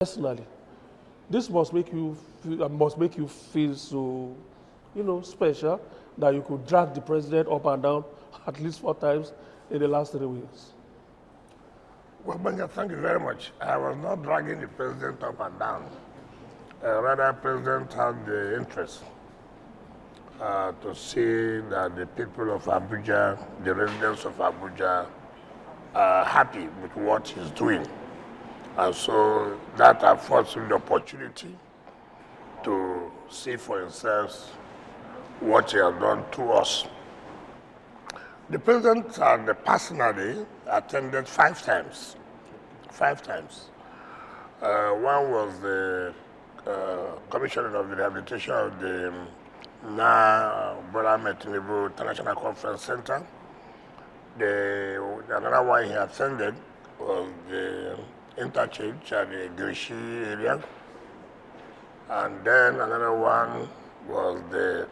personally. This must make you feel so, special that you could drag the president up and down at least 4 times in the last 3 weeks. Well, Banya, thank you very much. I was not dragging the president up and down. Rather, president had the interest to see that the people of Abuja, the residents of Abuja, are happy with what he's doing. And so that affords him the opportunity to see for himself what he has done to us. The president personally attended 5 times. 5 times. One was the commissioning of the rehabilitation of the Bola Ahmed Tinubu International Conference Center. Another one he attended was the interchange at the Grishi area. And then another one was the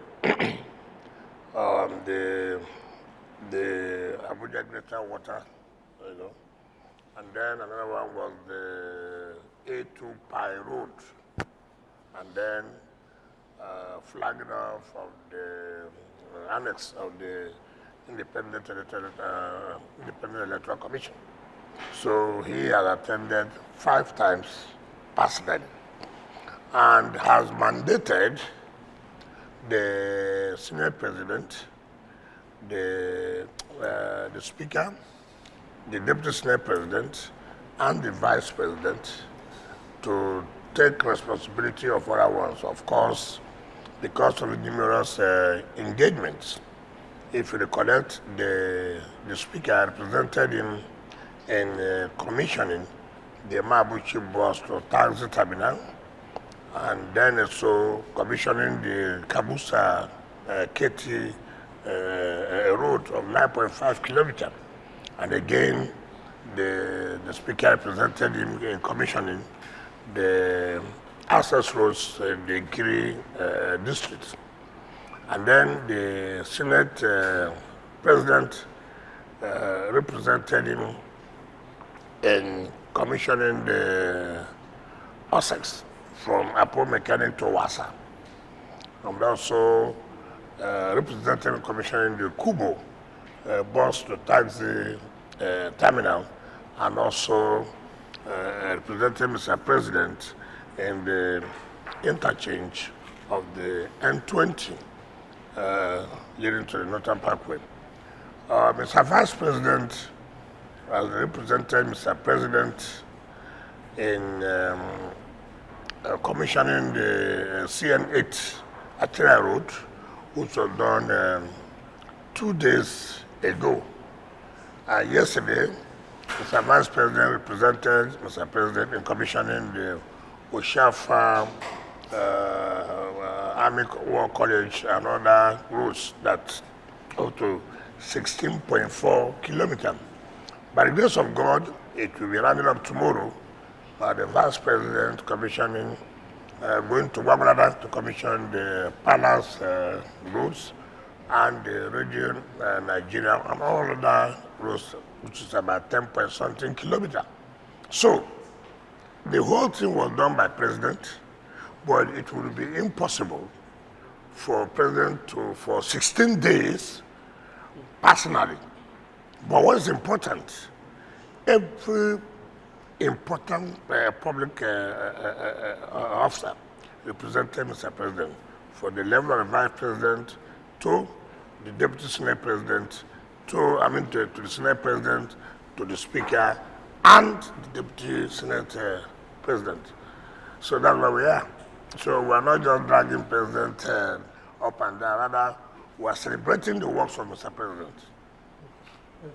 Abuja Greater Water, And then another one was the A2 Pi Road. And then flagging off of the annex of the Independent Electoral Commission. So he has attended 5 times personally and has mandated the Senate President, the Speaker, the Deputy Senate President, and the Vice President to take responsibility of other ones. Of course, because of the numerous engagements. If you recollect, the Speaker represented him in commissioning the Mabuchi bus to taxi terminal, and then also commissioning the Kabusa Keti road of 9.5 kilometers. And again, the Speaker represented him in commissioning the access roads in the Kiri district. And then the Senate President represented him in commissioning the Ossex from Apo Mechanic to Wasa. And also represented in commissioning the Kubo bus to taxi terminal, and also represented Mr. President in the interchange of the N20 leading to the Northern Parkway. Mr. Vice President has represented Mr. President in commissioning the CN8 arterial road, which was done 2 days ago. Yesterday, Mr. Vice President represented Mr. President in commissioning the Oshafa Army War College and other roads that up to 16.4 kilometers. By the grace of God, it will be rounded up tomorrow by the Vice President commissioning, going to Wagulada to commission the Palace roads and the region Nigeria and all other roads, which is about 10 point something kilometers. So, the whole thing was done by President, but it would be impossible for President to, for 16 days, personally. But what is important, every important public officer represented Mr. President, from the level of the Vice President to the Deputy Senate President, to the Senate President, to the Speaker, and the Deputy Senate President. So that's where we are. So we're not just dragging President up and down, rather we're celebrating the works of Mr. President. Yes,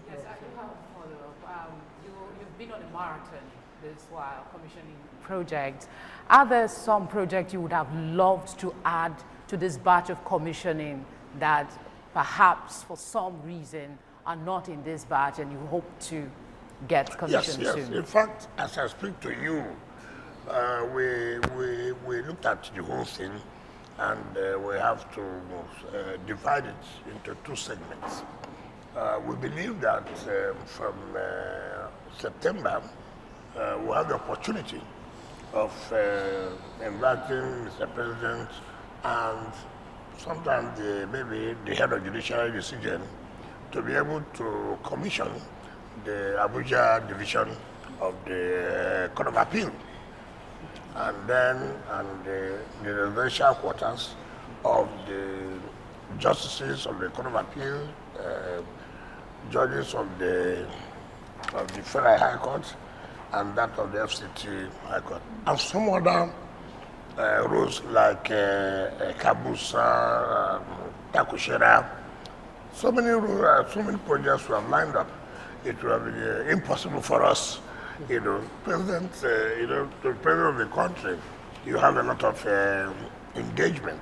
I do have a follow-up. You've been on a marathon this while commissioning projects. Are there some projects you would have loved to add to this batch of commissioning that perhaps for some reason are not in this batch and you hope to get commissioned soon? Yes. In fact, as I speak to you, we looked at the whole thing, and we have to divide it into 2 segments. We believe that from September, we'll have the opportunity of inviting Mr. President and sometimes maybe the head of judiciary decision to be able to commission the Abuja division of the Court of Appeal, and then the residential quarters of the justices of the Court of Appeal, judges of the Federal High Court, and that of the FCT High Court, and some other rules like Kabusa, Takushera. So many projects we have lined up. It will be impossible for us, President, the president of the country. You have a lot of engagement,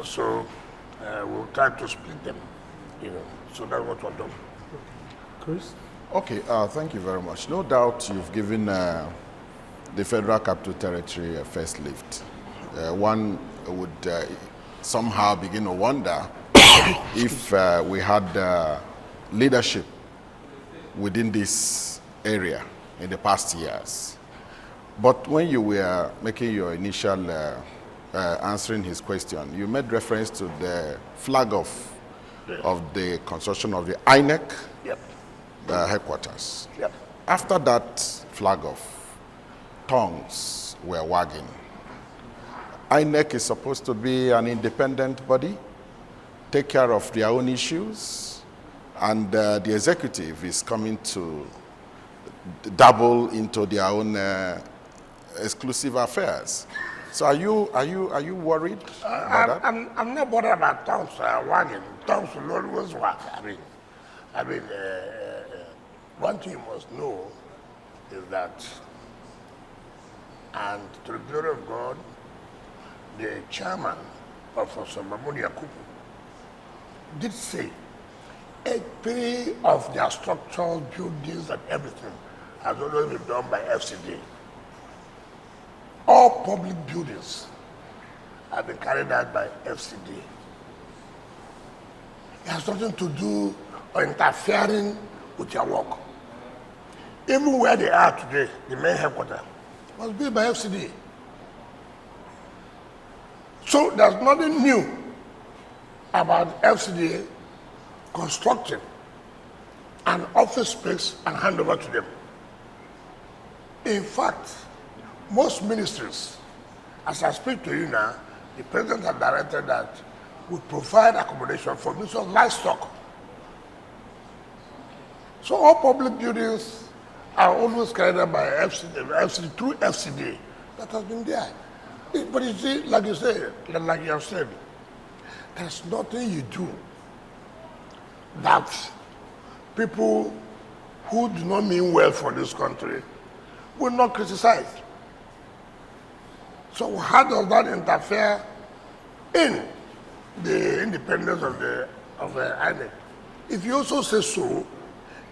so we'll try to split them, So that's what we're doing. Chris? Okay, thank you very much. No doubt you've given the Federal Capital Territory a first lift. One would somehow begin to wonder if we had leadership within this area in the past years. But when you were making your initial answering his question, you made reference to the flag off of the construction of the INEC headquarters. Yep. After that flag off, tongues were wagging. INEC is supposed to be an independent body, take care of their own issues, and the executive is coming to dabble into their own exclusive affairs. So are you worried about that? I'm not bothered about tongues wagging. Tongues will always wag. I mean, one thing you must know is that, and to the glory of God, the chairman of Osamamu Yakubu did say every of their structural buildings and everything has always been done by FCT. All public buildings have been carried out by FCT. It has nothing to do or interfering with their work. Even where they are today, the main headquarters, was built by FCT. So there's nothing new about FCT constructing an office space and hand over to them. In fact, most ministries, as I speak to you now, the president has directed that we provide accommodation for ministry of livestock. So all public buildings are always carried out by FCT through FCT. That has been there. But you see, like you have said, there's nothing you do that people who do not mean well for this country will not criticize. So how does that interfere in the independence of the INEC? If you also say so,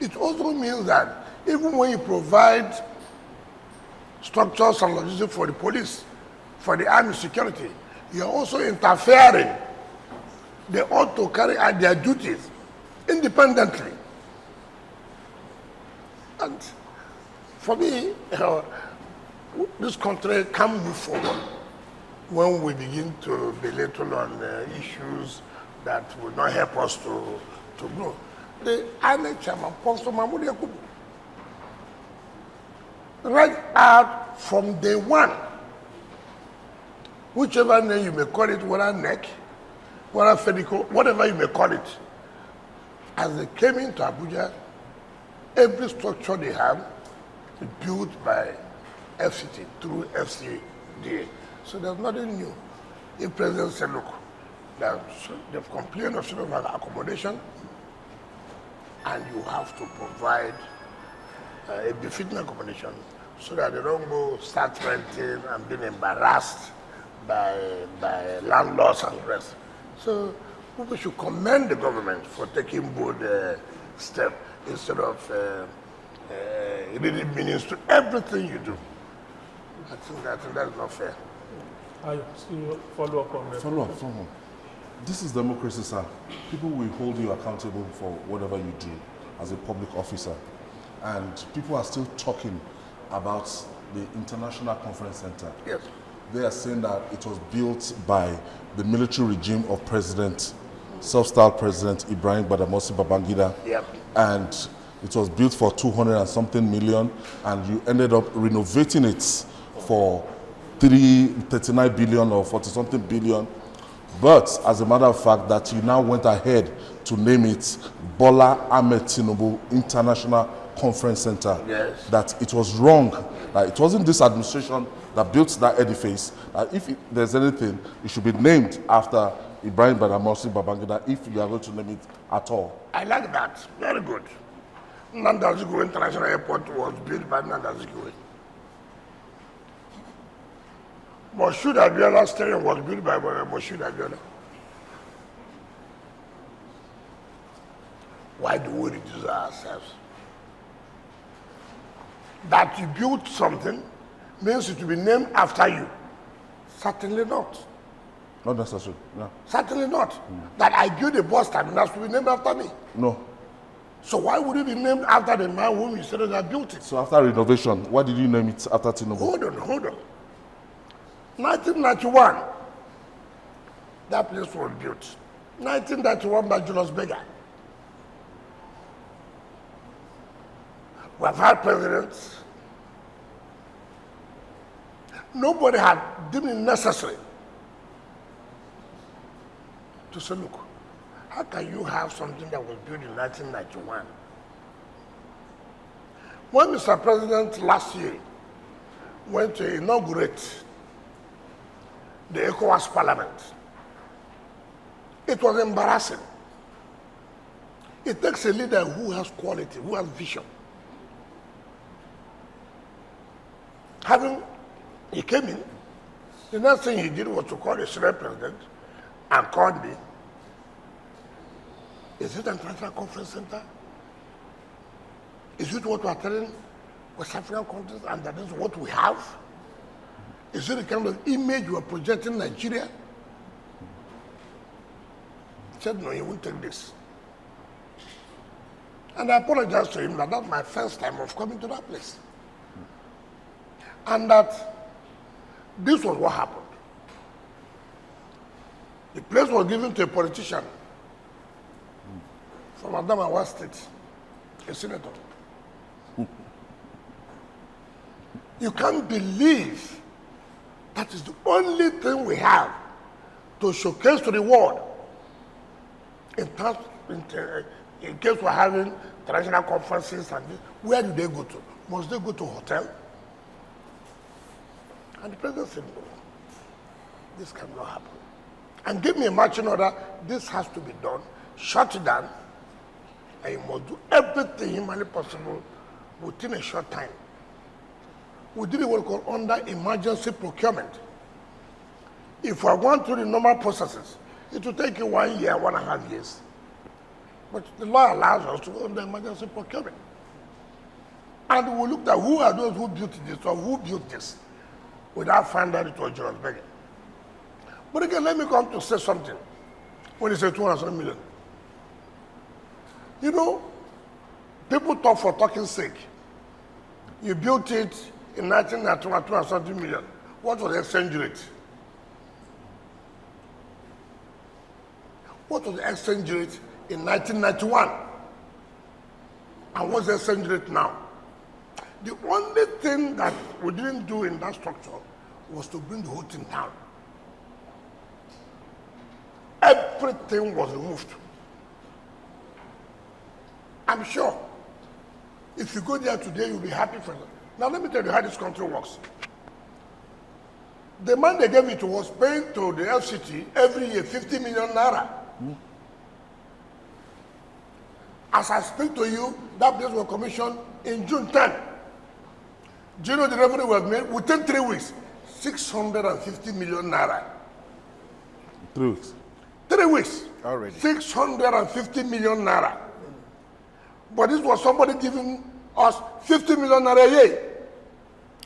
it also means that even when you provide structures and logistics for the police, for the army security, you are also interfering. They ought to carry out their duties independently. And for me, this country can move forward when we begin to belittle on issues that will not help us to grow. The INEC chairman, Professor Mahmoud Yakubu, right out from day one, whichever name you may call it, whether NEC, whether FEDICO, whatever you may call it, as they came into Abuja, every structure they have is built by FCT through FCDA. So there's nothing new. The president said, look, they've complained of sort of accommodation, and you have to provide a befitting accommodation so that they don't go start renting and being embarrassed by landlords and the rest. So we should commend the government for taking bold steps instead of reading meanings to everything you do. I think that's not fair. I still follow up on that. Follow up. This is democracy, sir. People will hold you accountable for whatever you do as a public officer. And people are still talking about the International Conference Center. Yes. They are saying that it was built by the military regime of self-styled President Ibrahim Badamasi Babangida. Yep. And it was built for 200 and something million, and you ended up renovating it for 39 billion or 40 something billion. But as a matter of fact, that you now went ahead to name it Bola Ahmed Tinubu International Conference Center. Yes. That it was wrong. That it wasn't this administration that built that edifice. That if there's anything, it should be named after Ibrahim Badamasi Babangida if you are going to name it at all. I like that. Very good. Nnamdi Azikiwe International Airport was built by Nnamdi Azikiwe. Moshood Abiola Stadium was built by Moshood Abiola. Why do we reduce ourselves? That you built something means it will be named after you. Certainly not. Not necessary. No. Certainly not. That I built a bus terminal to be named after me. No. So why would it be named after the man whom you said that built it? So after renovation, why did you name it after Tinubu? Hold on. 1991, that place was built. 1991 by Julius Berger. We have had presidents. Nobody had deemed it necessary to say, look, how can you have something that was built in 1991? When Mr. President last year went to inaugurate the ECOWAS Parliament, it was embarrassing. It takes a leader who has quality, who has vision. He came in, the next thing he did was to call the Senate President and called me. Is it an international conference center? Is it what we are telling West African countries and that is what we have? Is it the kind of image you are projecting Nigeria? He said, no, you won't take this. And I apologized to him that that's my first time of coming to that place. And that this was what happened. The place was given to a politician from Adamawa State, a senator. You can't believe that is the only thing we have to showcase to the world in case we're having international conferences and this. Where do they go to? Must they go to a hotel? And the president said, no, this cannot happen. And give me a marching order, this has to be done, shut it down, and you must do everything humanly possible within a short time. We did what we call under emergency procurement. If we are going through the normal processes, it will take you 1 year, 1.5 years. But the law allows us to go under emergency procurement. And we looked at who are those who built this or who built this without finding out it was Julius Berger. But again, let me come to say something. When you say 200 million. You know, people talk for talking's sake. You built it in 1991, 200 million. What was the exchange rate? What was the exchange rate in 1991? And what's the exchange rate now? The only thing that we didn't do in that structure was to bring the whole thing down. Everything was removed. I'm sure if you go there today, you'll be happy for it. Now let me tell you how this country works. The man they gave it to was paying to the FCT every year 50 million naira. As I speak to you, that place was commissioned in June 10. Do you know the revenue was made within 3 weeks? 650 million naira. 3 weeks. 3 weeks. Already. 650 million naira. But this was somebody giving us 50 million naira a year.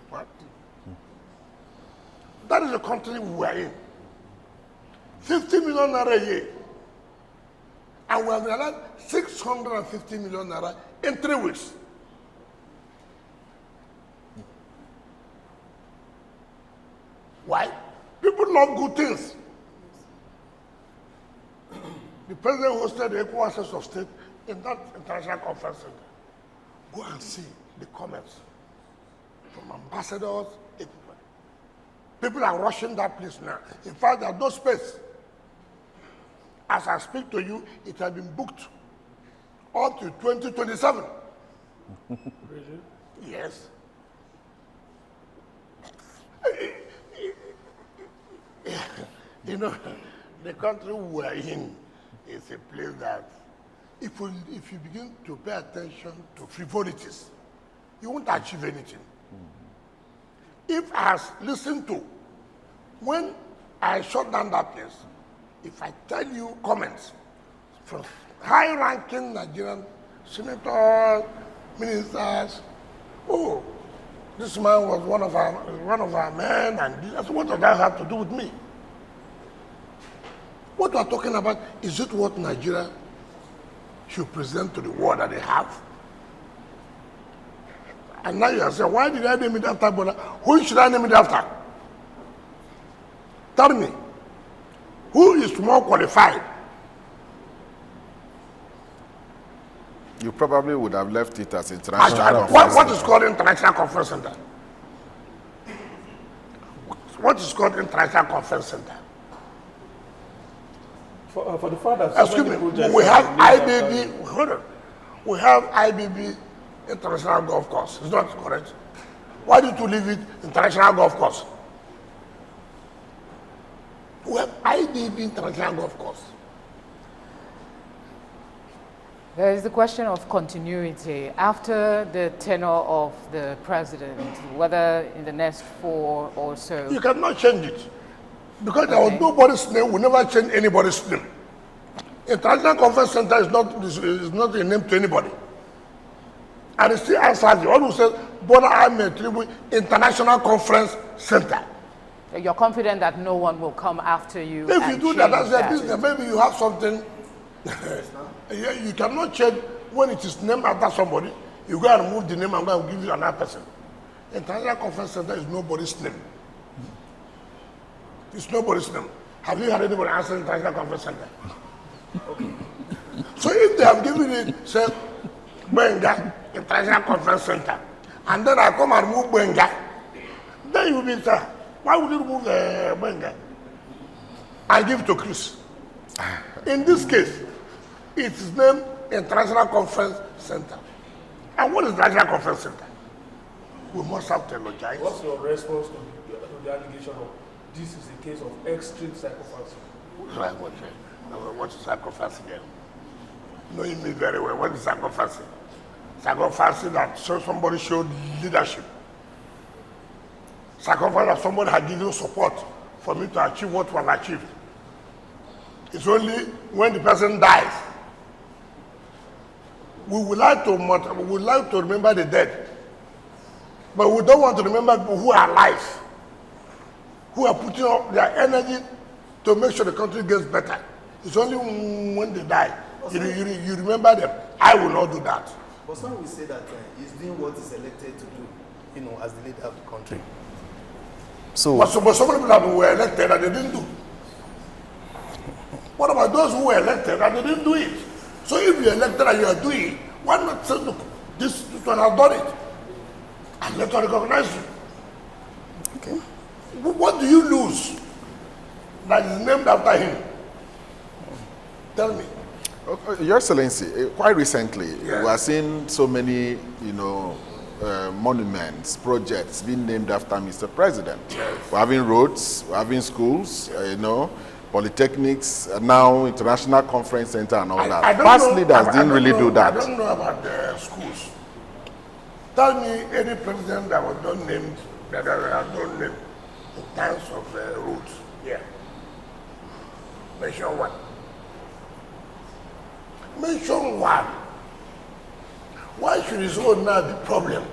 What? That is the country we are in. 50 million naira a year. And we have realized 650 million naira in 3 weeks. Why? People love good things. The president hosted the equal access of state in that international conference center. Go and see the comments from ambassadors, everybody. People are rushing that place now. In fact, there's no space. As I speak to you, it has been booked up to 2027. Really? Yes. You know, the country we are in is a place that if you begin to pay attention to frivolities, you won't achieve anything. If I listen to, when I shut down that place, if I tell you comments from high-ranking Nigerian senators, ministers, oh, this man was one of our men, and that's what does that have to do with me? What we are talking about, is it what Nigeria should present to the world that they have? And now you are saying, why did I name it after Bola? Who should I name it after? Tell me, who is more qualified? You probably would have left it as international conference. What is called International Conference Center? What is called International Conference Center? For the fact that Excuse me, we have IBB, hold on. We have IBB International Golf Course. Is that correct? Why did you leave it International Golf Course? We have IBB International Golf Course. There is the question of continuity after the tenure of the president, whether in the next 4 or so. You cannot change it. Because there was nobody's name, we never change anybody's name. International Conference Center is not a name to anybody. And it still answers you. All who says, Bola Ahmed Tinubu International Conference Center. You're confident that no one will come after you? If you do that, that's their that. business. Maybe you have something. You cannot change when it is named after somebody. You go and move the name and go and give it another person. International Conference Center is nobody's name. It's nobody's name. Have you heard anybody answer International Conference Center? Okay. So if they have given it, say, Benga, International Conference Center, and then I come and move Benga, then you will be, sir, why would you move Benga? I give it to Chris. In this case, it is named International Conference Center. And what is International Conference Center? We must have to apologize. What's your response to the allegation of this is a case of extreme psychopathy? What is psychopathy then? Knowing me very well, what is psychopathy? Psychopathy that somebody showed leadership. Psychopathy that somebody had given support for me to achieve what was achieved. It's only when the person dies. We would like to remember the dead. But we don't want to remember people who are alive, who are putting up their energy to make sure the country gets better. It's only when they die, you remember them. I will not do that. But some will say that he's doing what he's elected to do, as the leader of the country. But some people that were elected and they didn't do. What about those who were elected and they didn't do it? So if you're elected and you are doing it, why not say, look, this one has done it? And let us recognize you. Okay. What do you lose that is named after him? Tell me. Your Excellency, quite recently, Yes. we are seeing so many, monuments, projects being named after Mr. President. Yes. We're having roads, we're having schools, polytechnics, now International Conference Center and all that. Past leaders didn't really do that. I don't know about the schools. Tell me any president that was not named, that was not named in terms of roads. Yeah. Mention one. Mention one. Why should his own now be problem?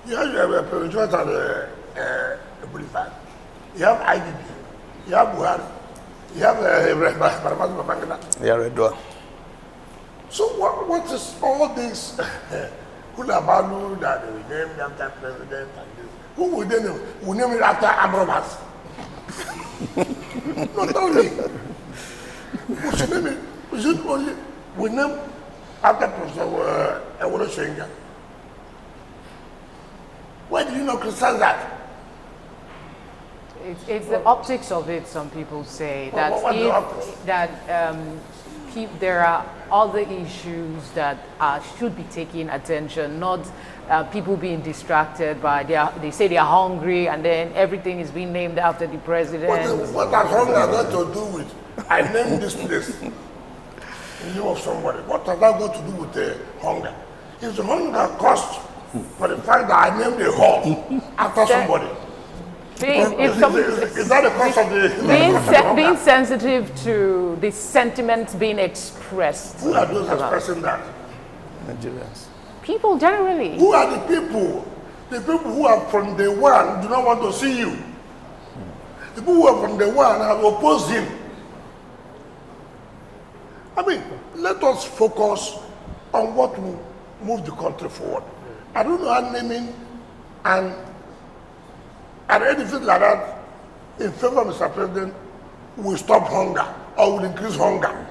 You have a president and a boulevard. You have IDB. You have Buhari. You have Redwa. So what is all this hulabalu that they named after president and this? Who will they name? We name it after armed robbers. No, tell me. We should name it. We should only, we name after Professor Ewolo Shenga. Why did you not criticize that? It's the optics of it, some people say, that there are other issues that should be taking attention, not people being distracted by they say they are hungry and then everything is being named after the president. What has hunger got to do with, I named this place in the name of somebody. What has that got to do with hunger? It's the hunger cost for the fact that I named a hall after somebody. Is that the cost of the... Being sensitive to the sentiments being expressed. Who are those expressing that? Nigerians. People generally. Who are the people? The people who are from day one do not want to see you. The people who are from day one have opposed him. I mean, let us focus on what will move the country forward. I don't know how naming and anything like that in favor of Mr. President will stop hunger or will increase hunger.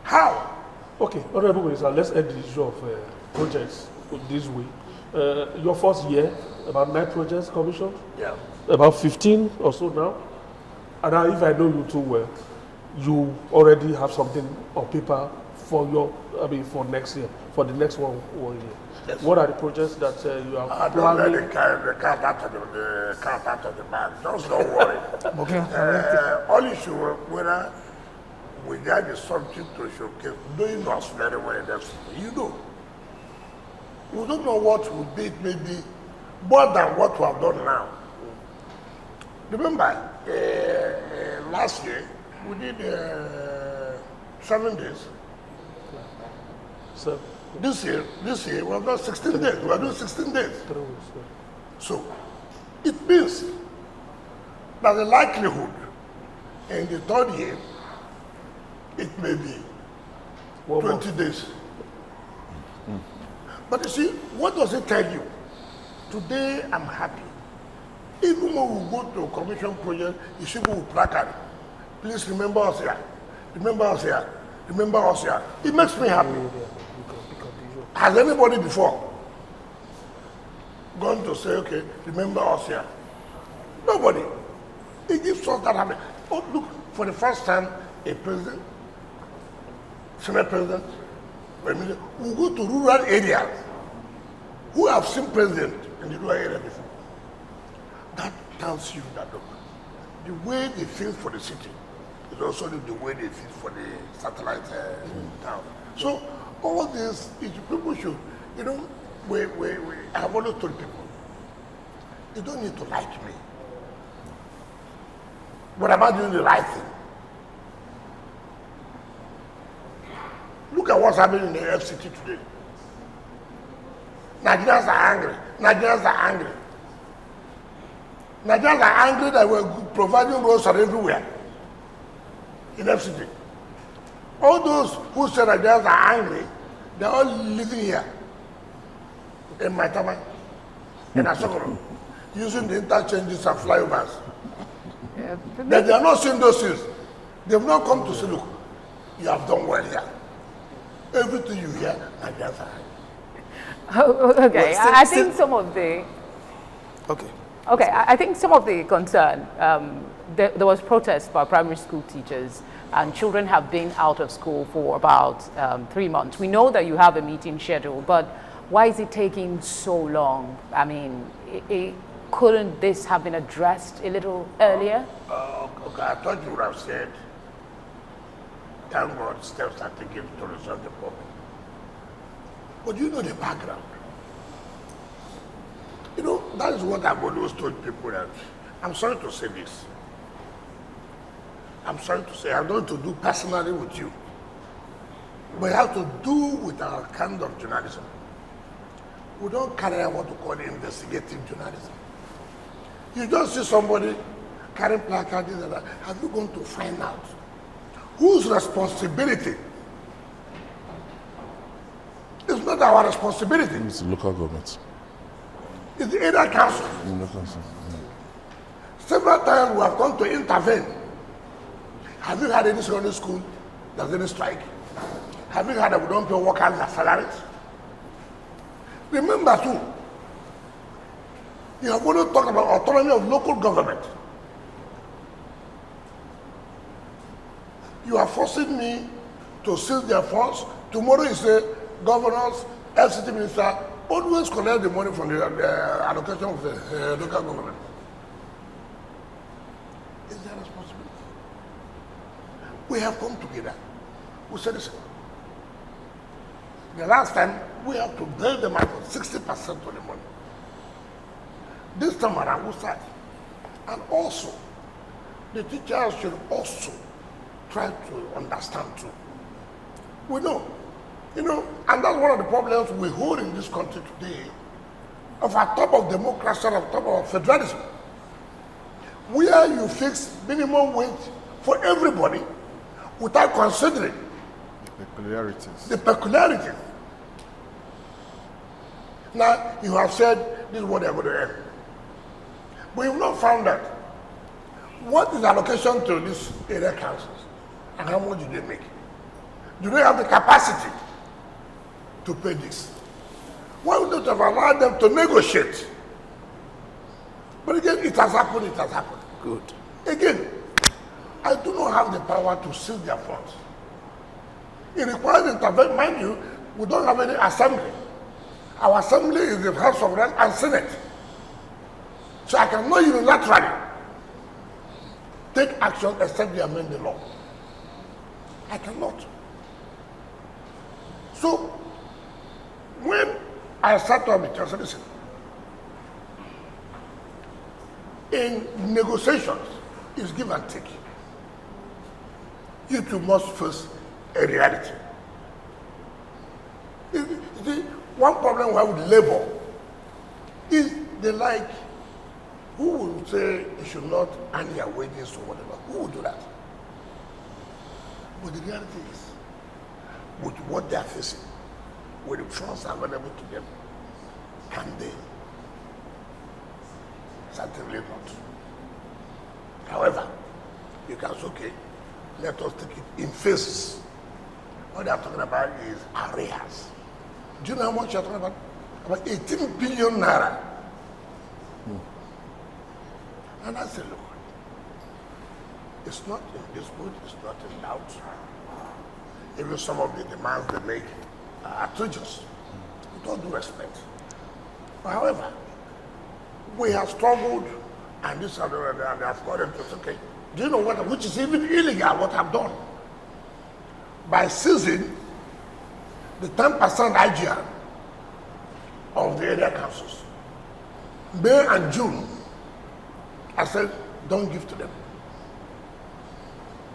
How? Okay, Honorable Minister, let's end the issue of projects this way. Your first year, about 9 projects commissioned? Yeah. About 15 or so now? And now, if I know you too well, you already have something on paper for for next year, for the next one year. Yes. What are the projects that you are I don't planning? let the cat out of the bag. Just don't worry. All you should whether we got the subject to showcase doing us very well in FCT. You know. We don't know what would be maybe more than what we have done now. Remember, last year we did 7 days. So, This year we have done 16 days. We are doing 16 days. 3 weeks. So it means that the likelihood in the 3rd year it may be 20 days. But you see, what does it tell you? Today I'm happy. Even when we go to a commission project, you see we will placard. Please remember us here. Remember us here. Remember us here. It makes me happy. Has anybody before gone to say, okay, remember us here? Nobody. It gives us that happiness. Oh, look, for the first time, a president, Senate president, will go to rural areas who have seen president in the rural area before. That tells you that, look, the way they feel for the city is also the way they feel for the satellite town. So all this, people should, you know, I have always told people, you don't need to like me. But am I doing the right thing? Look at what's happening in the FCT today. Nigerians are angry. Nigerians are angry. Nigerians are angry that we're providing roads are everywhere in FCT. All those who say Nigerians are angry, they're all living here in Maitama, in Asokoro, using the interchanges and flyovers. Yeah, They are not seeing those things. They've not come to say, look, you have done well here. Everything you hear, Nigerians are angry. Okay, Well, I think some of the... Okay. Okay, I think some of the concern, there was protest by primary school teachers and children have been out of school for about 3 months. We know that you have a meeting scheduled, but why is it taking so long? I mean, couldn't this have been addressed a little earlier? Okay, I thought you would have said, thank God steps are taken to resolve the problem. But you know the background. You know, that is what I've always told people that, I'm sorry to say this. I'm sorry to say, I'm going to do personally with you. But it has to do with our kind of journalism. We don't carry out what we call investigative journalism. You just see somebody carrying placards and that. Have you gone to find out whose responsibility? It's not our responsibility. It's the local government. It's the area council. Several times we have come to intervene. Have you had any secondary school that's any strike? Have you had that we don't pay workers their salaries? Remember too, you have only talked about autonomy of local government. You are forcing me to seize their funds. Tomorrow you say, governors, FCT minister, always collect the money from the allocation of the local government. Is that responsibility? We have come together. We said, listen, the last time we have to bail them out for 60% of the money. This time around we start. And also, the teachers should also try to understand too. We know, and that's one of the problems we hold in this country today, of our top of democracy and top of federalism, where you fix minimum wage for everybody without considering the peculiarities. Now, you have said this is what they're going to earn. But you've not found out what is allocation to these area councils and how much do they make? Do they have the capacity to pay this? Why would not have allowed them to negotiate? But again, it has happened, it has happened. Good. Again, I do not have the power to seize their funds. It requires intervention. Mind you, we don't have any assembly. Our assembly is the House of Reps and Senate. So I cannot unilaterally take action except they amend the law. I cannot. So, when I sat up with you, I said, listen, in negotiations, it's give and take. You two must face a reality. You see, one problem we have with labor is they like, who will say you should not earn your wages or whatever? Who will do that? But the reality is, with what they are facing, with the funds available to them, can they? Certainly not. However, you can say, okay, let us take it in phases. What they are talking about is arrears. Do you know how much you are talking about? About 18 billion naira. And I said, look, it's not in dispute, it's not in doubt. Even some of the demands they make are outrageous, with all due respect. But however, we have struggled, and this and they have got them to say, okay, do you know what, which is even illegal, what I've done? By seizing the 10% IGR of the area councils. May and June, I said, don't give to them.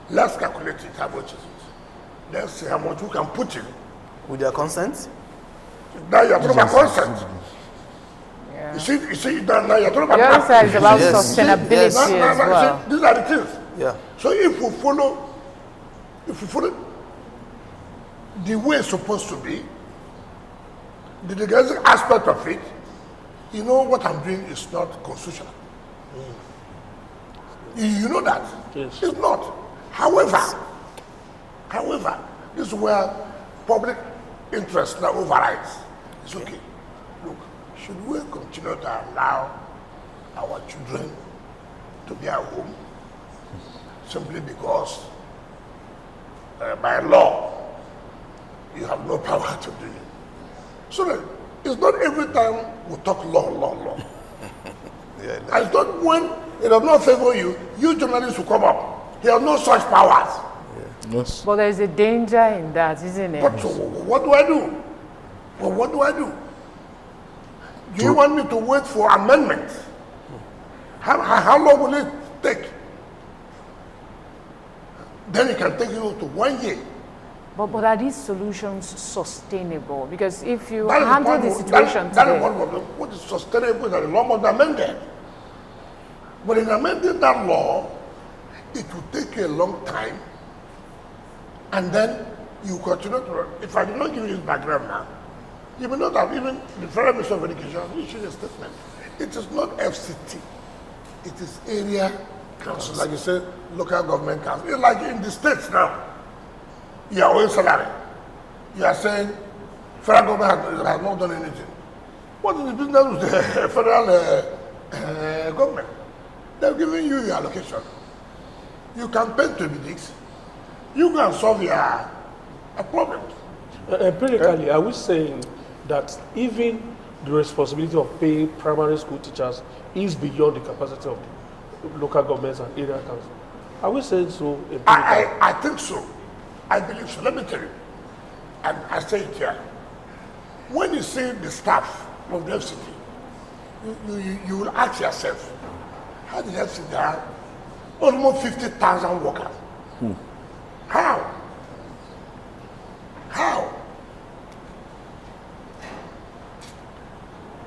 Let's calculate it, how much is it? Let's see how much we can put in. With their consent? Now you're talking about consent. Yeah. You see, now you're talking about The other side is about Yes. sustainability Yes. as well. See, these are the things. Yeah. So if we follow the way it's supposed to be, the legal aspect of it, you know what I'm doing is not constitutional. You know that? Yes. It's not. However, this is where public interest now overrides. It's okay. Look, should we continue to allow our children to be at home simply because by law you have no power to do it? So that it's not every time we talk law. Yeah, And it's not when it does not favor you, you journalists will come up. He has no such powers. Yes. But there's a danger in that, isn't it? But so what do I do? Well, what do I do? Do you want me to wait for amendment? How long will it take? Then it can take you to 1 year. But are these solutions sustainable? Because if you That is handle the point- situation that is today, one problem. What is sustainable is that the law must be amended. But in amending that law, it will take a long time, and then you continue to. If I did not give you this background now, you may not have even the Federal Minister of Education has issued a statement. It is not FCT. It is area council, like you said, local government council. It's like in the states now, you are owing salary. You are saying federal government has not done anything. What is the business with the federal government? They're giving you your allocation. You can pay 26. You can solve your problem. Empirically, are we saying that even the responsibility of paying primary school teachers is beyond the capacity of the local governments and area council? Are we saying so empirically? I think so. I believe so. Let me tell you. And I say it here. When you see the staff of the FCT, you will ask yourself, how did FCT have almost 50,000 workers? How? How?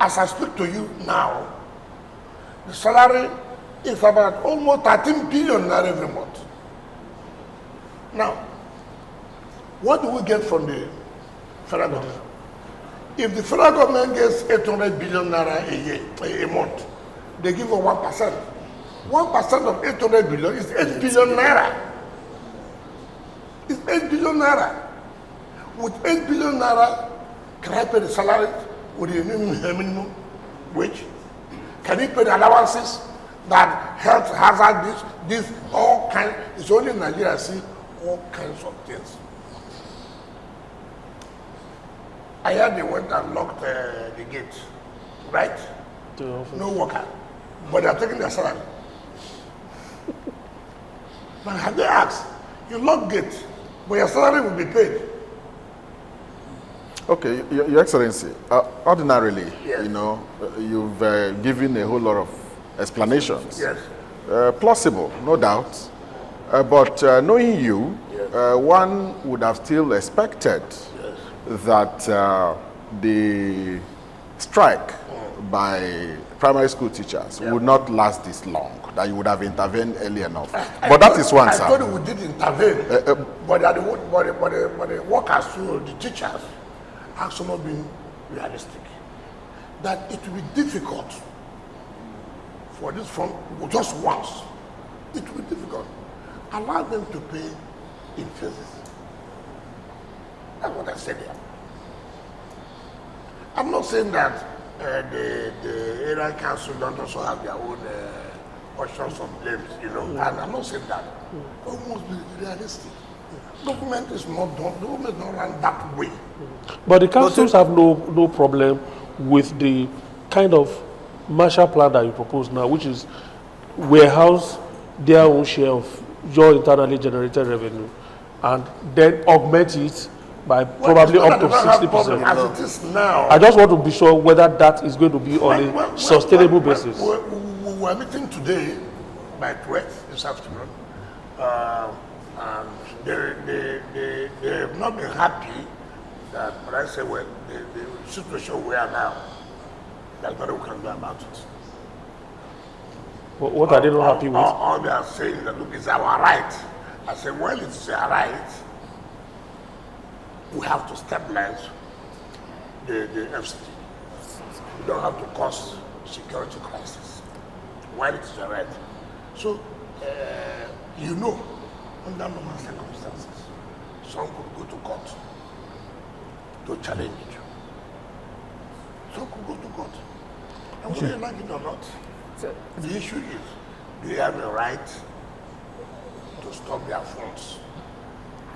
As I speak to you now, the salary is about almost 13 billion every month. Now, what do we get from the federal government? If the federal government gets 800 billion naira a year, a month, they give us 1%. 1% of 800 billion is 8 billion naira. It's 8 billion naira. With 8 billion naira, can I pay the salary with the minimum wage? Can you pay the allowances that health hazard this, all kinds? It's only in Nigeria I see all kinds of things. I heard they went and locked the gate, right? No worker, but they are taking their salary. But have they asked? You lock gate, but your salary will be paid. Okay, Your Excellency, ordinarily, Yes. you know, you've given a whole lot of explanations. Yes. Plausible, no doubt. But knowing you, one would have still expected that the strike by primary school teachers would not last this long, that you would have intervened early enough. But that is one, sir. I thought we did intervene, but the workers, the teachers, have somewhat been realistic. That it will be difficult for this fund just once. It will be difficult. Allow them to pay in phases. That's what I said here. I'm not saying that the area council don't also have their own portions of blames, you know, and I'm not saying that. But we must be realistic. Government is not done, government is not run that way. But the councils have no problem with the kind of Marshall Plan that you propose now, which is warehouse their own share of your internally generated revenue and then augment it by probably up to 60%. As it is now, I just want to be sure whether that is going to be on a sustainable basis. We were meeting today by 12 this afternoon, and they have not been happy that, but I say, well, the situation we are now, that's what we can do about it. What are they not happy with? All they are saying that, look, it's our right. I say, well, it's our right. We have to stabilize the FCT. We don't have to cause security crisis. Well, it's our right. So, you know, under normal circumstances, some could go to court to challenge it. Some could go to court. And whether you like it or not, the issue is, do you have a right to stop their funds?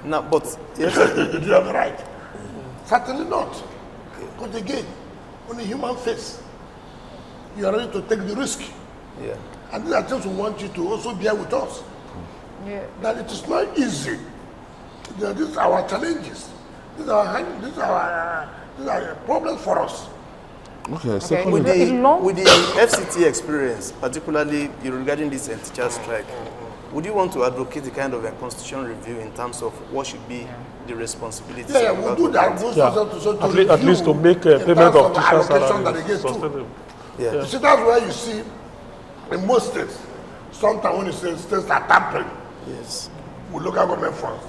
Now, but yes, Do you have a right? Certainly not. But again, on a human face, you are ready to take the risk. yeah. And these are things we want you to also bear with us. Yeah. That it is not easy. These are our challenges. These are problems for us. Okay, second. With It's long. the FCT experience, particularly regarding this teacher strike, would you want to advocate the kind of a constitutional review in terms of what should be the responsibilities? Yeah, of we'll the do that. government? Yeah. At least to make payment of teacher salaries sustainable. Yeah. You see, that's where you see in most states, sometimes when you say states are tampering Yes. with local government funds,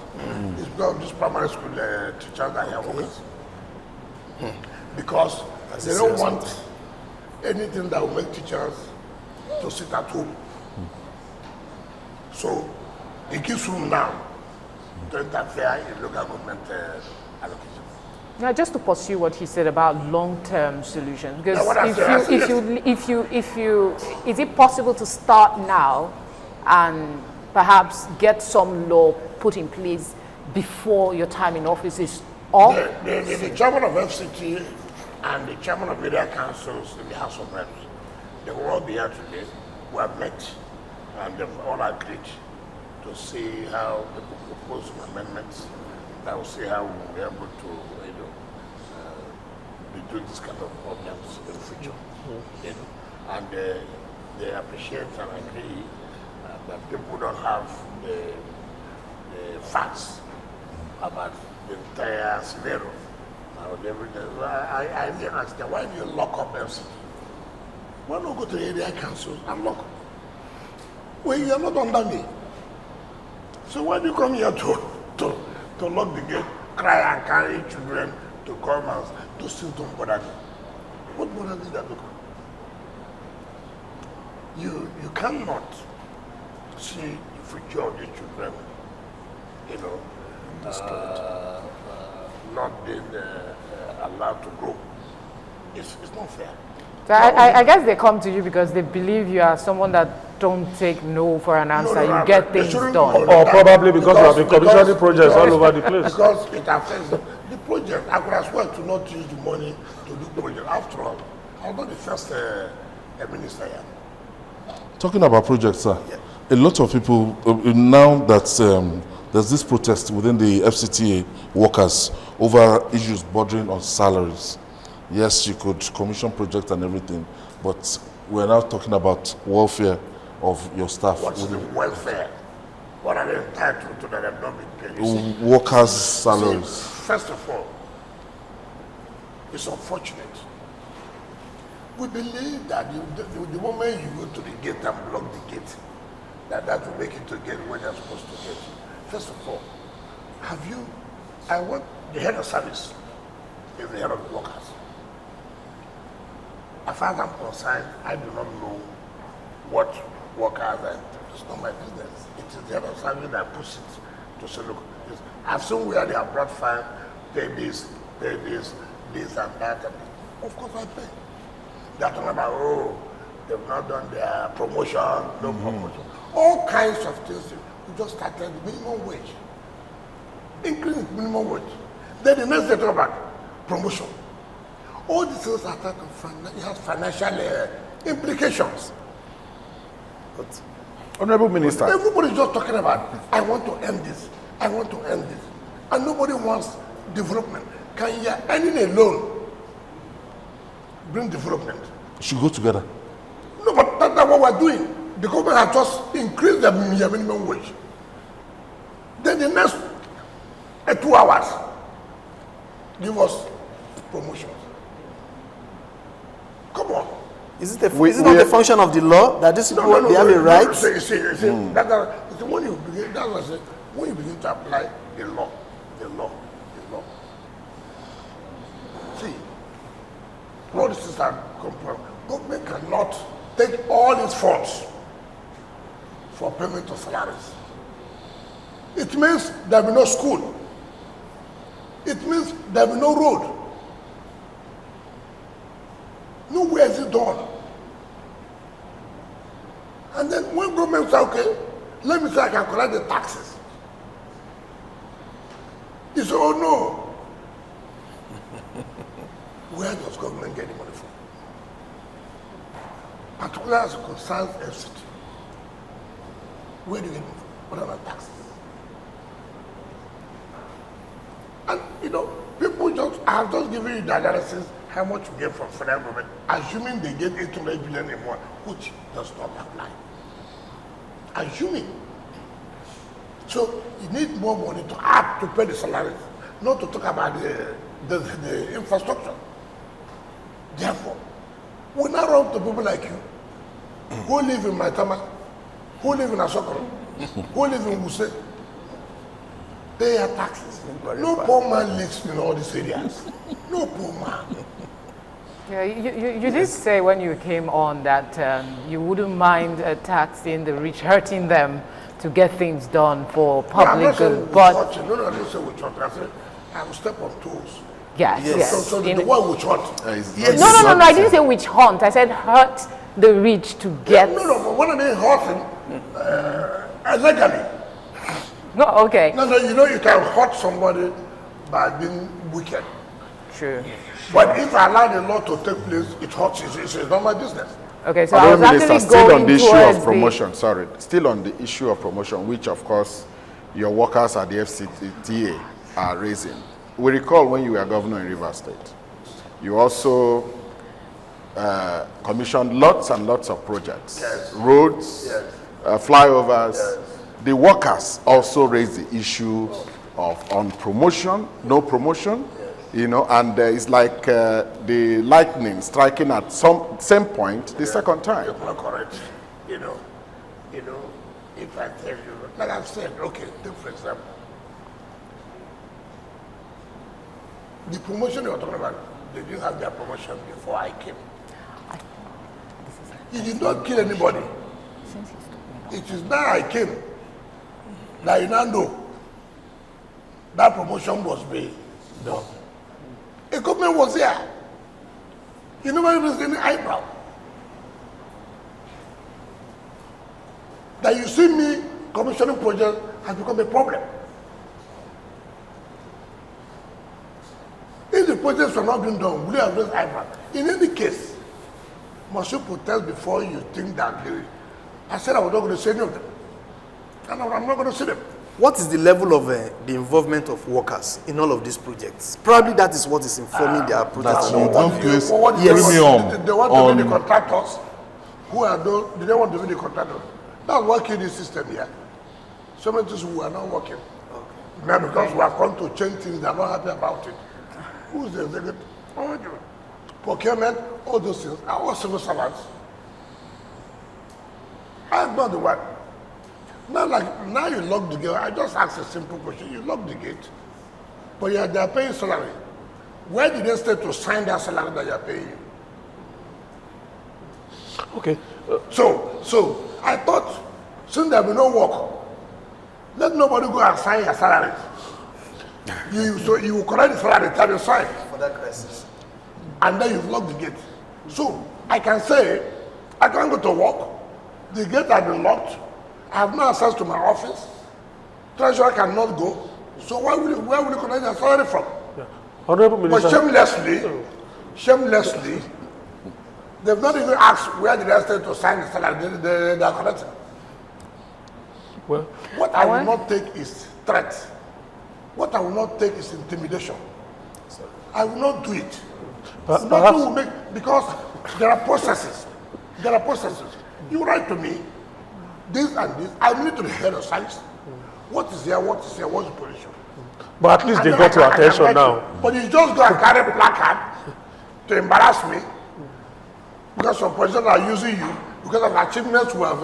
it's because of these primary school teachers that are workers. Because they don't want anything that will make teachers to sit at home. So it gives room now to interfere in local government allocation. Now, just to pursue what he said about long-term solutions, because is it possible to start now and perhaps get some law put in place before your time in office is up? The chairman of FCT and the chairman of area councils in the House of Reps, they will all be here today. We have met and they've all agreed to see how they could propose some amendments that will see how we'll be able to reduce this kind of problems in the future. And they appreciate and agree that people don't have the facts about the entire scenario. I didn't ask them, why do you lock up FCT? Why not go to the area council and lock up? Well, you're not under me. So why do you come here to lock the gate, cry and carry children to come and those things don't bother me? What bothers me that look? You cannot see the future of the children, you know, not being allowed to grow. It's not fair. So I guess they come to you because they believe you are someone that don't take no for an answer. You get things done. Or probably because you have been commissioning projects all over the place. Because it affects the project. I could as well to not use the money to do project. After all, I'm not the first minister here. Talking about projects, sir, a lot of people, now that there's this protest within the FCTA workers over issues bordering on salaries. Yes, you could commission projects and everything, but we're now talking about welfare of your staff. What's the welfare? What are they entitled to that have not been paid? Workers' salaries. See, first of all, it's unfortunate. We believe that the moment you go to the gate and block the gate, that will make it to get where they're supposed to get. First of all, I want the head of service is the head of the workers. As far as I'm concerned, I do not know what workers are. It's not my business. It is the head of service that puts it to say, look, I've seen where they have brought fine, pay this, this and that. Of course I pay. They're talking about, oh, they've not done their promotion, no promotion. All kinds of things. We just started minimum wage. Increase minimum wage. Then the next day talk about promotion. All these things are talking it has financial implications. But, Honorable Minister. Everybody's just talking about, I want to end this. I want to end this. And nobody wants development. Can you ending a loan bring development? Should go together. No, but that's what we're doing. The government has just increased the minimum wage. Then the next 2 hours, give us promotions. Come on. Is it not a function of the law that these people they have a right? When you begin to apply the law. See, all these things are compromised. Government cannot take all its funds for payment of salaries. It means there will be no school. It means there will be no road. Nowhere is it done. And then when government says, okay, let me say I can collect the taxes. He said, oh no. Where does government get the money from? Particularly as it concerns FCT. Where do you get it from? What are the taxes? And you know, people I have just given you the analysis how much we get from federal government, assuming they get 800 billion in one, which does not apply. Assuming. So you need more money to pay the salaries, not to talk about the infrastructure. Therefore, we now run to people like you, who live in Maitama, who live in Asokoro, who live in Wuse, pay your taxes. No poor man lives in all these areas. No poor man. Yeah, you did say when you came on that you wouldn't mind taxing the rich, hurting them to get things done for public good, but No, I didn't say witch hunt. I said I will step on toes. yes. So the word witch hunt. No, I didn't say witch hunt. I said hurt the rich to get. No, but when I mean hurting, illegally. No, okay. No, you can hurt somebody by being wicked. True. But if I allow the law to take place, it hurts. It's a normal business. Okay, so I was actually still going on the issue towards of promotion. Sorry, still on the issue of promotion, which of course your workers at the FCT are raising. We recall when you were governor in Rivers State, you also commissioned lots and lots of projects, roads, flyovers. The workers also raised the issue of on promotion, no promotion, and it's like the lightning striking at some same point the second time. You're not correct. If I tell you, like I've said, okay, take for example, the promotion you're talking about, they didn't have their promotion before I came. He did not kill anybody. It is now I came that you now know that promotion was being done. Equipment was there. You never raised any eyebrow. That you see me commissioning projects has become a problem. If the projects were not being done, would you have raised eyebrow? In any case, must you protest before you think that I said I was not going to say any of them. And I'm not going to see them. What is the level of the involvement of workers in all of these projects? Probably that is what is informing their protest. That you don't place They want to on be the contractors. Who are those? Do they want to be the contractors? That's working the system here. So many things we are not working. Okay. Now because we have come to change things, they are not happy about it. Who's the executive? Procurement, all those things are all civil servants. I'm not the one. Now you lock the gate. I just asked a simple question. You lock the gate, but they are paying salary. Where did they stay to sign that salary that you are paying you? Okay. So I thought, since there will be no work, let nobody go and sign your salary. So you will collect the salary time you sign. For that crisis. And then you've locked the gate. So I can say, I can't go to work. The gate has been locked. I have no access to my office. Treasurer cannot go. So where will you collect your salary from? Yeah. Honorable Minister. But shamelessly, they've not even asked where did I stay to sign the salary. They are collecting. Well, what I will not take is threat. What I will not take is intimidation. I will not do it. Nothing will make, because there are processes. You write to me, this and this. I need to the head of science. What is here? What's the position? But at least they got your attention now. But you just go and carry placard to embarrass me because some positions are using you because of achievements we have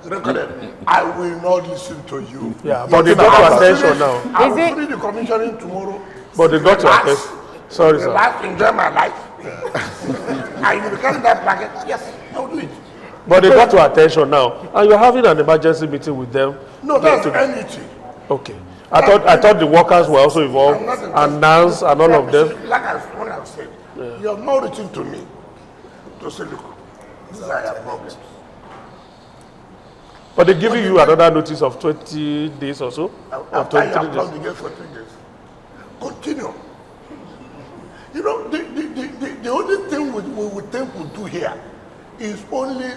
recorded. I will not listen to you. Yeah, but they got your attention now. I will finish the commissioning tomorrow. But they got your attention. Sorry, sir. Relax, enjoy my life. And you will carry that placard. Yes, I will do it. But they got your attention now, and you're having an emergency meeting with them. No, that's NET. Okay. I thought the workers were also involved, and NANS and all of them. Like I said, you have not written to me to say, look, these are your problems. But they're giving you another notice of 20 days or so? After you have plugged the gate for 3 days. Continue. You know, the only thing we would think we'll do here is only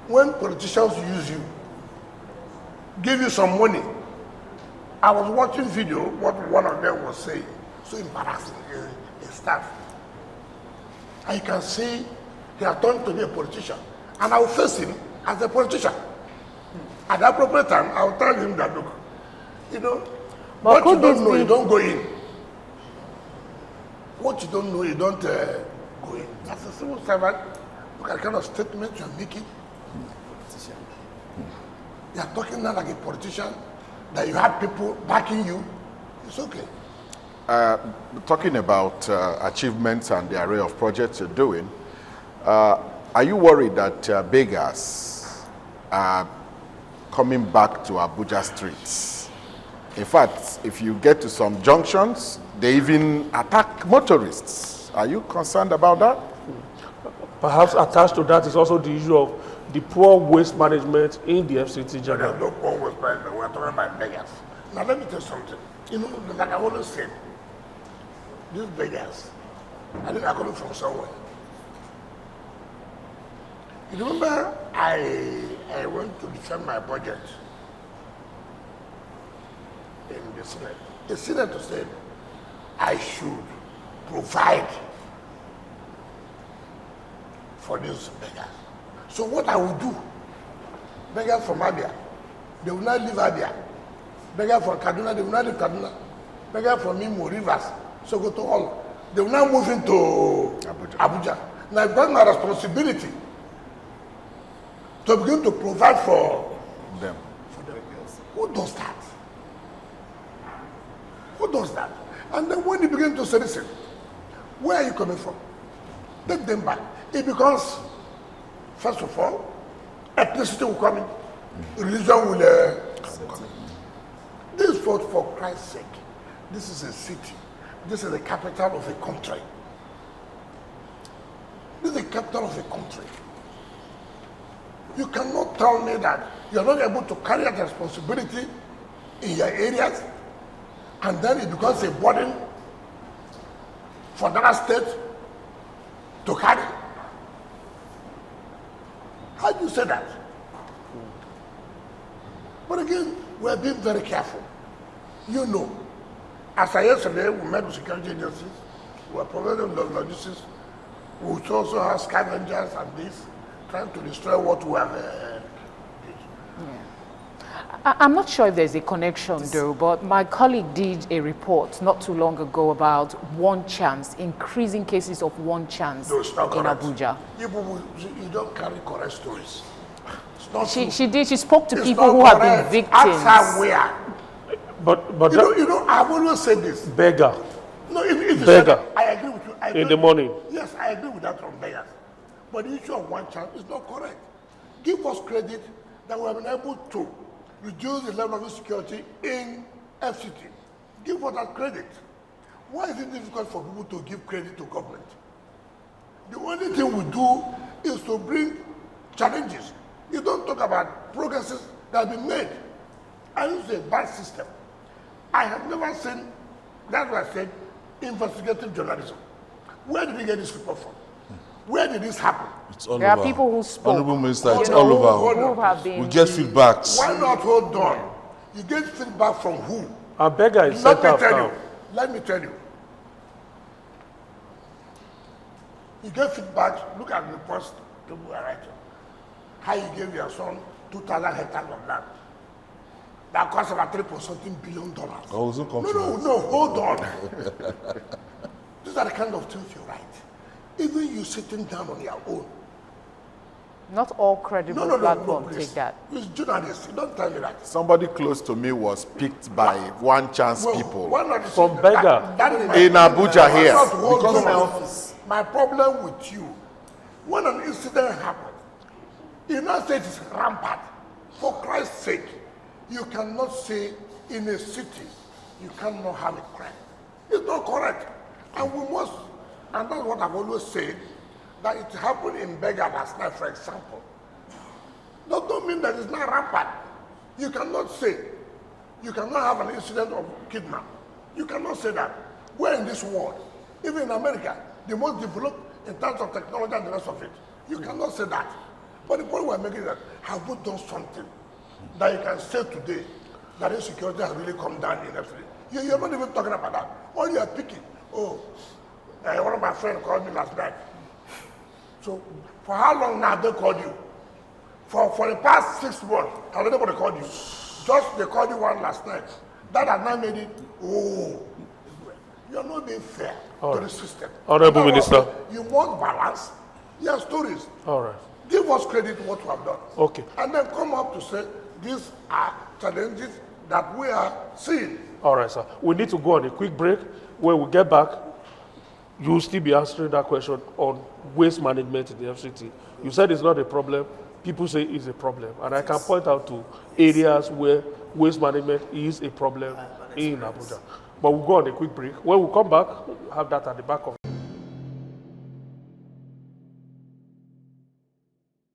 when politicians use you, give you some money. I was watching video, what one of them was saying, so embarrassing, his staff. And you can see he has turned to be a politician. And I will face him as a politician. At the appropriate time, I will tell him that, look, you know, but what you don't know, you don't go in. What you don't know, you don't go in. As a civil servant, look at the kind of statement you're making. You are talking now like a politician, that you have people backing you. It's okay. Talking about achievements and the array of projects you're doing, are you worried that beggars are coming back to Abuja streets? In fact, if you get to some junctions, they even attack motorists. Are you concerned about that? Perhaps attached to that is also the issue of the poor waste management in the FCT general. There's no poor waste management. We're talking about beggars. Now let me tell you something. You know, like I always said, these beggars, I think are coming from somewhere. You remember I went to defend my budget in the Senate. The senator said I should provide for these beggars. So what I will do, beggars from Abia, they will not leave Abia. Beggars from Kaduna, they will not leave Kaduna. Beggars from Imo, Rivers, Sokoto, all. They will now move into Abuja. Now I've got my responsibility to begin to provide for them. Who does that? Who does that? And then when you begin to say, listen, where are you coming from? Take them back. It becomes, first of all, ethnicity will come in, religion will come in. This is for Christ's sake. This is a city. This is the capital of a country. This is the capital of a country. You cannot tell me that you are not able to carry out responsibility in your areas, and then it becomes a burden for that state to carry. How do you say that? But again, we're being very careful. You know, as I yesterday, we met with security agencies, we are providing the logistics, we also have scavengers and this, trying to destroy what we have. I'm not sure if there's a connection though, but my colleague did a report not too long ago about one chance, increasing cases of one chance in Abuja. You don't carry correct stories. She did. She spoke to people who have been victims. Ask her where. But you know, I've always said this. Beggar. No, if you beggar. I agree with you. In the morning. Yes, I agree with that from beggars. But the issue of one chance is not correct. Give us credit that we have been able to reduce the level of insecurity in FCT. Give us that credit. Why is it difficult for people to give credit to government? The only thing we do is to bring challenges. You don't talk about progresses that have been made. I use a bad system. I have never seen, that's why I said, investigative journalism. Where did we get this report from? Where did this happen? It's all there over. are people who spoke. Honorable Minister, it's all over. Who have been we get feedbacks. Why not hold on? You get feedback from who? A beggar is set up now. Let me tell you. You get feedback, look at the post people are writing. How you gave your son 2,000 hectares of land. That cost about $3.something billion. Oh, no, hold on. These are the kind of things you write. Even you sitting down on your own. Not all credible platforms take that. It's journalists. Don't tell me that. Somebody close to me was picked by one chance people. From beggar. In Abuja here. Because my office. My problem with you, when an incident happens, the United States is rampant. For Christ's sake, you cannot say in a city, you cannot have a crime. It's not correct. And we must, and that's what I've always said, that it happened in Beggar last night, for example. That don't mean that it's not rampant. You cannot say, you cannot have an incident of kidnap. You cannot say that. We're in this world, even in America, the most developed in terms of technology and the rest of it. You cannot say that. But the point we're making is that, have we done something that you can say today that insecurity has really come down in everything? You're not even talking about that. All you are picking, one of my friends called me last night. So, for how long now have they called you? For the past 6 months, has anybody called you? Just they called you one last night. That has not made it, you're not being fair to the system. Honorable Minister. You must balance your stories. All right. Give us credit for what we have done. Okay. And then come up to say, these are challenges that we are seeing. All right, sir. We need to go on a quick break. When we get back, you'll still be answering that question on waste management in the FCT. You said it's not a problem. People say it's a problem. And I can point out to areas where waste management is a problem in Abuja. But we'll go on a quick break. When we come back, have that at the back of